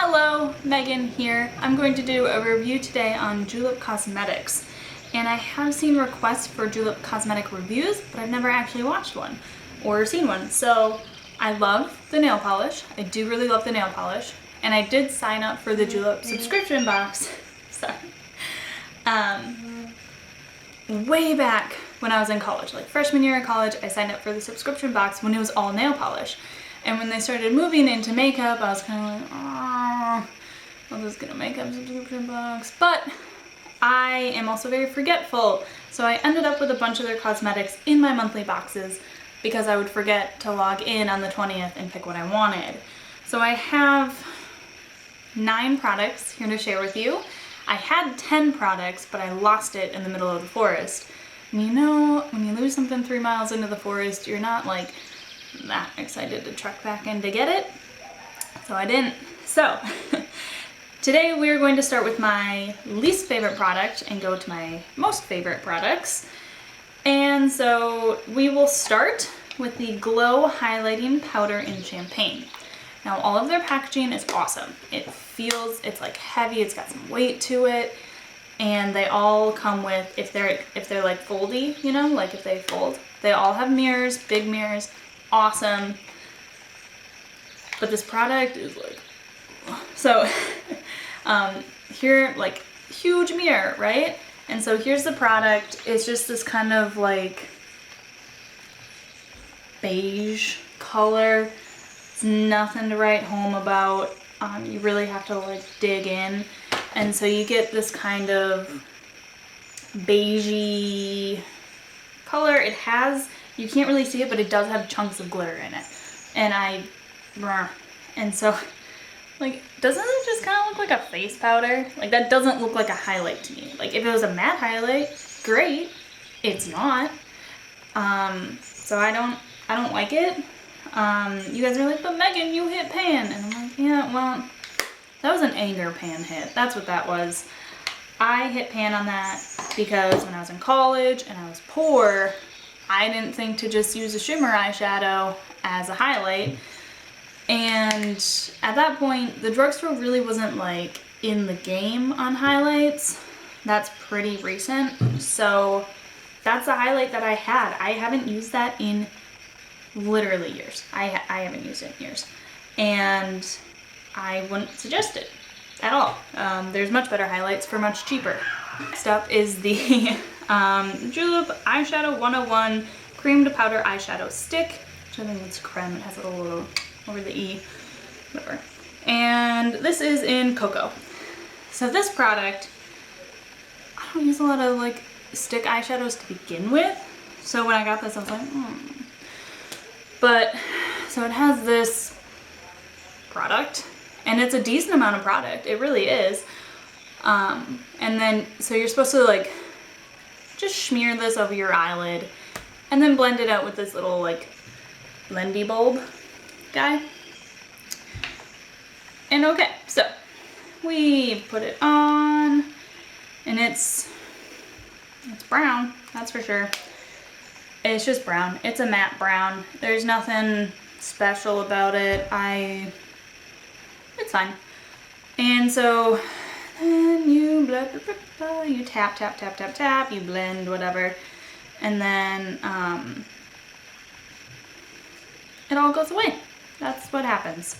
Hello, Megan here. I'm going to do a review today on Julep Cosmetics. And I have seen requests for Julep cosmetic reviews, but I've never actually watched one or seen one. So I love the nail polish. I do really love the nail polish. And I did sign up for the Julep subscription box. Sorry. Way back when I was in college, like freshman year of college, I signed up for the subscription box when it was all nail polish. And when they started moving into makeup, I was kind of like, oh, I'm just gonna makeup subscription box. But I am also very forgetful, so I ended up with a bunch of their cosmetics in my monthly boxes because I would forget to log in on the 20th and pick what I wanted. So I have 9 products here to share with you. I had 10 products, but I lost it in the middle of the forest. And you know, when you lose something 3 miles into the forest, you're not like that excited to trek back in to get it. So I didn't. So today we're going to start with my least favorite product and go to my most favorite products. And so we will start with the Glow Highlighting Powder in Champagne. Now all of their packaging is awesome. It's like heavy, it's got some weight to it, and they all come with, if they're like foldy, you know, like if they fold, they all have mirrors, big mirrors, awesome. But this product is like, so here, like huge mirror, right? And so here's the product. It's just this kind of like beige color. It's nothing to write home about. You really have to like dig in. And so you get this kind of beigey color. It has, you can't really see it, but it does have chunks of glitter in it. And so, like, doesn't it just kind of look like a face powder? Like, that doesn't look like a highlight to me. Like, if it was a matte highlight, great. It's not. So I don't like it. You guys are like, but Megan, you hit pan. And I'm like, yeah, well, that was an anger pan hit. That's what that was. I hit pan on that because when I was in college and I was poor, I didn't think to just use a shimmer eyeshadow as a highlight. And at that point, the drugstore really wasn't like in the game on highlights. That's pretty recent. So that's the highlight that I had. I haven't used that in literally years. I haven't used it in years. And I wouldn't suggest it at all. There's much better highlights for much cheaper. Next up is the Julep Eyeshadow 101 Cream to Powder Eyeshadow Stick, which I think it's Creme. It has a little logo over the E, whatever. And this is in Cocoa. So this product, I don't use a lot of like stick eyeshadows to begin with. So when I got this, I was like, But, so it has this product, and it's a decent amount of product. It really is. And then, so you're supposed to like just smear this over your eyelid and then blend it out with this little like blendy bulb guy. And okay, so we put it on, and it's brown, that's for sure. It's just brown. It's a matte brown. There's nothing special about it. It's fine. And so then you you tap, tap, tap, tap, tap, you blend, whatever. And then it all goes away. That's what happens.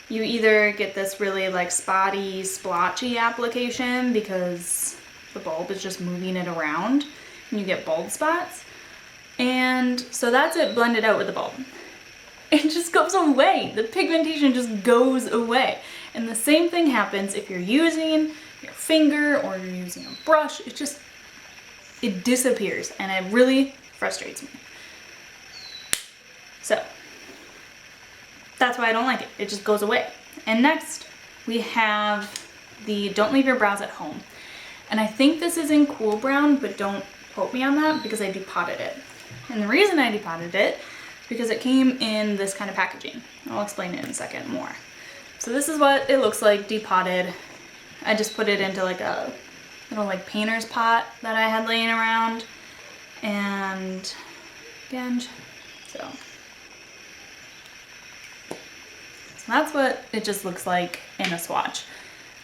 You either get this really like spotty, splotchy application because the bulb is just moving it around and you get bald spots. And so that's it blended out with the bulb. It just goes away. The pigmentation just goes away. And the same thing happens if you're using your finger or you're using a brush. It disappears, and it really frustrates me. So that's why I don't like it. It just goes away. And next we have the Don't Leave Your Brows at Home. And I think this is in Cool Brown, but don't quote me on that because I depotted it. And the reason I depotted it because it came in this kind of packaging. I'll explain it in a second more. So this is what it looks like depotted. I just put it into like a little like painter's pot that I had laying around. And again, so That's what it just looks like in a swatch.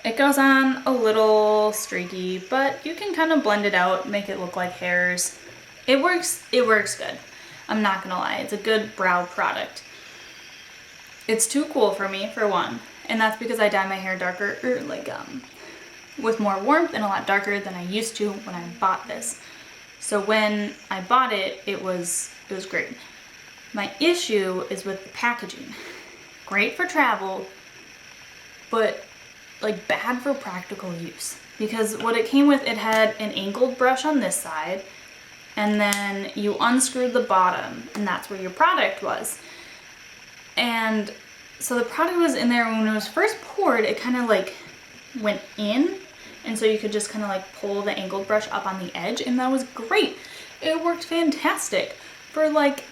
It goes on a little streaky, but you can kind of blend it out, make it look like hairs. It works good. I'm not gonna lie, it's a good brow product. It's too cool for me, for one, and that's because I dye my hair darker, or like with more warmth and a lot darker than I used to when I bought this. So when I bought it, it was great. My issue is with the packaging. Great for travel, but like bad for practical use. Because what it came with, it had an angled brush on this side, and then you unscrewed the bottom, and that's where your product was. And so the product was in there when it was first poured, it kind of like went in, and so you could just kind of like pull the angled brush up on the edge, and that was great. It worked fantastic for like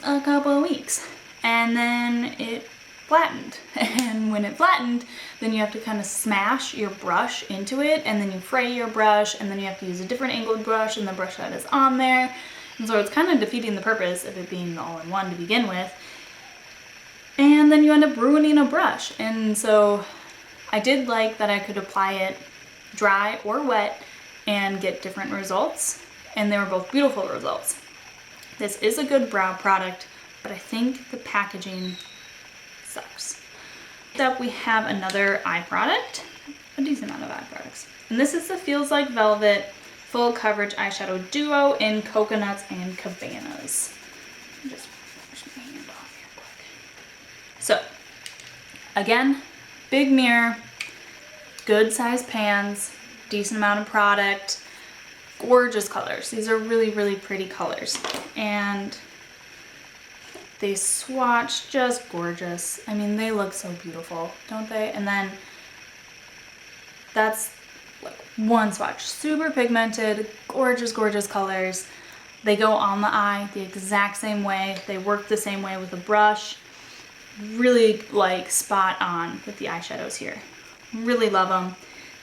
a couple of weeks, and then it flattened. And when it flattened, then you have to kind of smash your brush into it, and then you fray your brush, and then you have to use a different angled brush and the brush that is on there. And so it's kind of defeating the purpose of it being all-in-one to begin with. And then you end up ruining a brush. And so I did like that I could apply it dry or wet and get different results, and they were both beautiful results. This is a good brow product, but I think the packaging sucks. Next up, we have another eye product, a decent amount of eye products. And this is the Feels Like Velvet Full Coverage Eyeshadow Duo in Coconuts and Cabanas. Just wash my hand off here quick. So, again, big mirror, good size pans, decent amount of product, gorgeous colors. These are really, really pretty colors. And they swatch just gorgeous. I mean, they look so beautiful, don't they? And then that's like one swatch. Super pigmented, gorgeous, gorgeous colors. They go on the eye the exact same way. They work the same way with a brush. Really like spot on with the eyeshadows here. Really love them.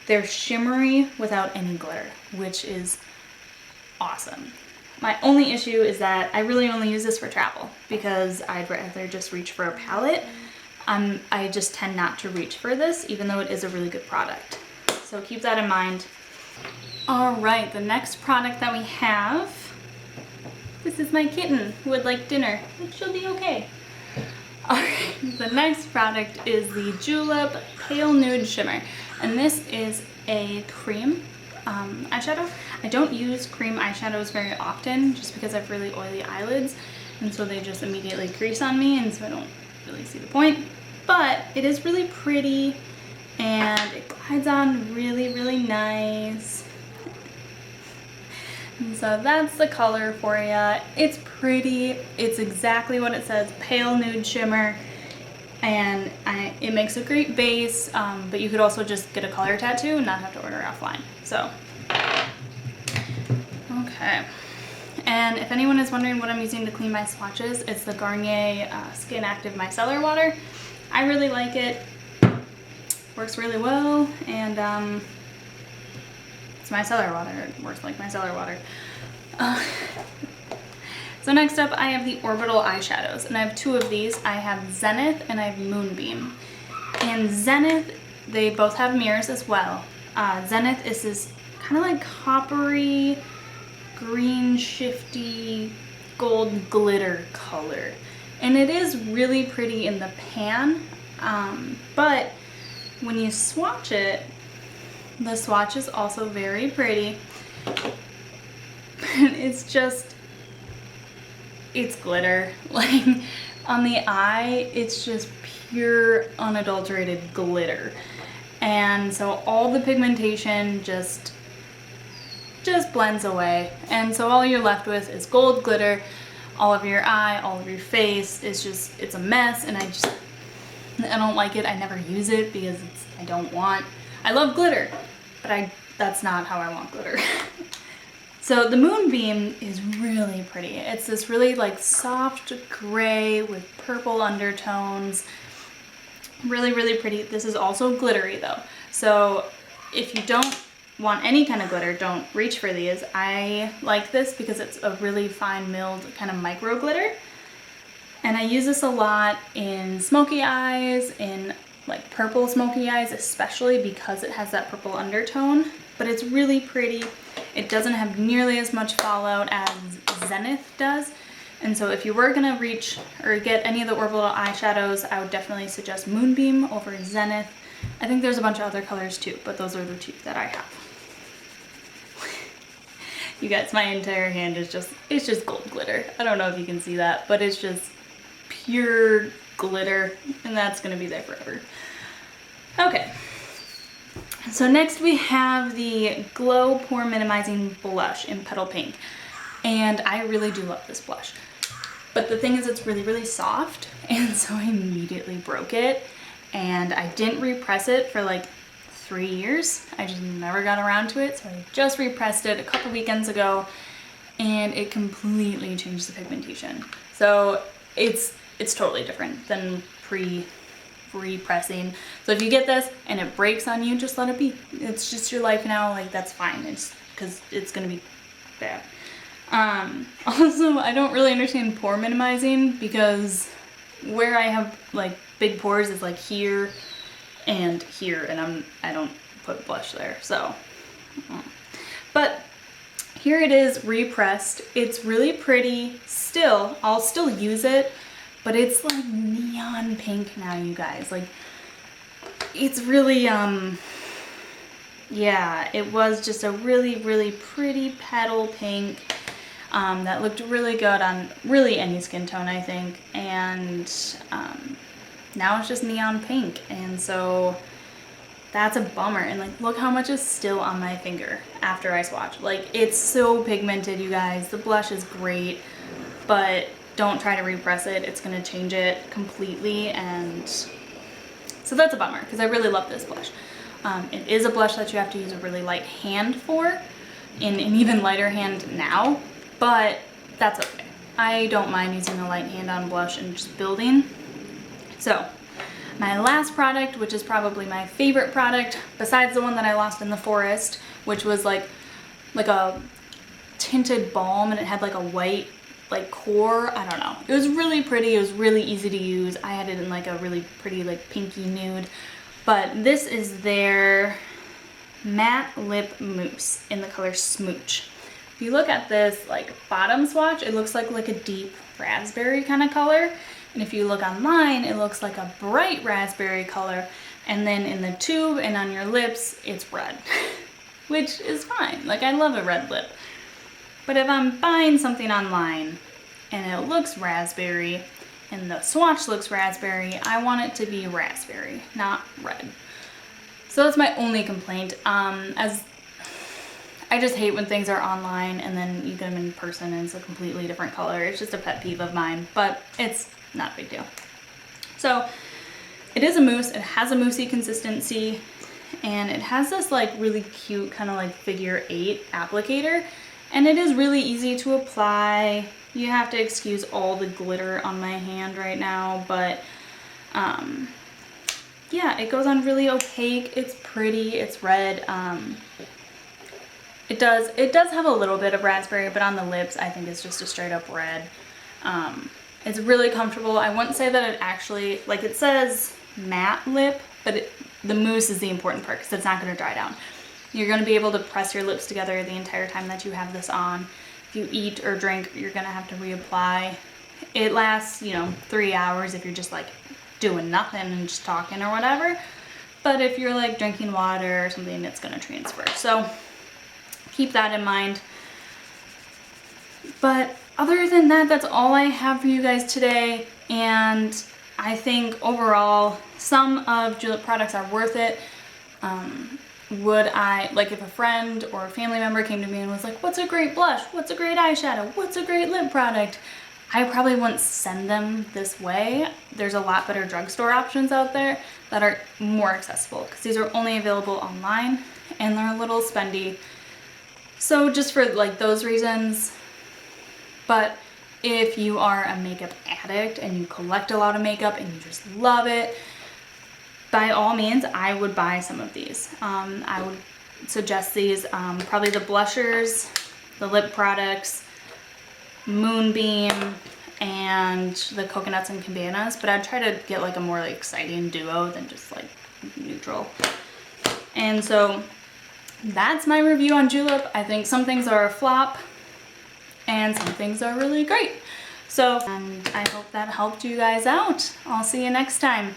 They're shimmery without any glitter, which is awesome. My only issue is that I really only use this for travel because I'd rather just reach for a palette. I just tend not to reach for this, even though it is a really good product. So keep that in mind. All right, the next product that we have, this is my kitten who would like dinner, which she'll be okay. All right, the next product is the Julep Pale Nude Shimmer, and this is a cream eyeshadow. I don't use cream eyeshadows very often just because I have really oily eyelids, and so they just immediately crease on me, and so I don't really see the point. But it is really pretty, and it glides on really, really nice. And so that's the color for you. It's pretty. It's exactly what it says, Pale Nude Shimmer. And it makes a great base, but you could also just get a color tattoo and not have to order offline. So, okay. And if anyone is wondering what I'm using to clean my swatches, it's the Garnier Skin Active Micellar Water. I really like it. Works really well, and it's micellar water. It works like micellar water. So next up, I have the Orbital Eyeshadows, and I have two of these. I have Zenith and I have Moonbeam. And Zenith, they both have mirrors as well. Zenith is this kind of like coppery, green, shifty, gold glitter color. And it is really pretty in the pan, but when you swatch it, the swatch is also very pretty. It's just, it's glitter. Like on the eye, it's just pure unadulterated glitter. And so all the pigmentation just blends away. And so all you're left with is gold glitter all over your eye, all over your face. It's a mess, and I don't like it. I never use it because I love glitter, but that's not how I want glitter. So the Moonbeam is really pretty. It's this really like soft gray with purple undertones. Really, really pretty. This is also glittery though. So if you don't want any kind of glitter, don't reach for these. I like this because it's a really fine milled kind of micro glitter. And I use this a lot in smoky eyes, in like purple smoky eyes, especially because it has that purple undertone, but it's really pretty. It doesn't have nearly as much fallout as Zenith does. And so if you were gonna reach or get any of the Orbital eyeshadows, I would definitely suggest Moonbeam over Zenith. I think there's a bunch of other colors too, but those are the two that I have. You guys, my entire hand is it's just gold glitter. I don't know if you can see that, but it's just pure glitter, and that's gonna be there forever. Okay, so next we have the Glow Pore Minimizing Blush in Petal Pink. And I really do love this blush. But the thing is, it's really, really soft, and so I immediately broke it. And I didn't repress it for like 3 years. I just never got around to it, so I just repressed it a couple weekends ago, and it completely changed the pigmentation. So it's totally different than repressing. So if you get this and it breaks on you, just let it be. It's just your life now, like that's fine. It's because it's gonna be bad. Also, I don't really understand pore minimizing, because where I have like big pores is like here and here, and I don't put blush there, so. But here it is repressed. It's really pretty still. I'll still use it, but it's like neon pink now, you guys. Like, it's really, yeah, it was just a really, really pretty petal pink. That looked really good on really any skin tone, I think, and now it's just neon pink, and so that's a bummer. And like, look how much is still on my finger after I swatch. Like, it's so pigmented, you guys. The blush is great, but don't try to repress it. It's gonna change it completely, and so that's a bummer, because I really love this blush. It is a blush that you have to use a really light hand for, in an even lighter hand now. But that's okay. I don't mind using a light hand on blush and just building. So my last product, which is probably my favorite product, besides the one that I lost in the forest, which was like a tinted balm, and it had like a white like core. I don't know. It was really pretty. It was really easy to use. I had it in like a really pretty like pinky nude. But this is their matte lip mousse in the color Smooch. If you look at this like bottom swatch, it looks like a deep raspberry kind of color. And if you look online, it looks like a bright raspberry color. And then in the tube and on your lips, it's red, which is fine. Like, I love a red lip. But if I'm buying something online and it looks raspberry and the swatch looks raspberry, I want it to be raspberry, not red. So that's my only complaint. As I just hate when things are online and then you get them in person and it's a completely different color. It's just a pet peeve of mine, but it's not a big deal. So it is a mousse. It has a moussey consistency, and it has this like really cute kind of like figure 8 applicator, and it is really easy to apply. You have to excuse all the glitter on my hand right now, but yeah, it goes on really opaque. It's pretty. It's red. It does have a little bit of raspberry, but on the lips, I think it's just a straight up red. It's really comfortable. I wouldn't say that it actually, like, it says matte lip, but the mousse is the important part because it's not going to dry down. You're going to be able to press your lips together the entire time that you have this on. If you eat or drink, you're going to have to reapply. It lasts, 3 hours if you're just like doing nothing and just talking or whatever. But if you're like drinking water or something, it's going to transfer. So keep that in mind. But other than that, that's all I have for you guys today. And I think overall, some of Julep products are worth it. Would I, like, if a friend or a family member came to me and was like, what's a great blush? What's a great eyeshadow? What's a great lip product? I probably wouldn't send them this way. There's a lot better drugstore options out there that are more accessible, because these are only available online and they're a little spendy. So just for like those reasons. But if you are a makeup addict and you collect a lot of makeup and you just love it, by all means, I would buy some of these. I would suggest these, probably the blushers, the lip products, Moonbeam, and the coconuts and cabanas, but I'd try to get like a more like exciting duo than just like neutral. And so that's my review on Julep. I think some things are a flop and some things are really great. So, and I hope that helped you guys out. I'll see you next time.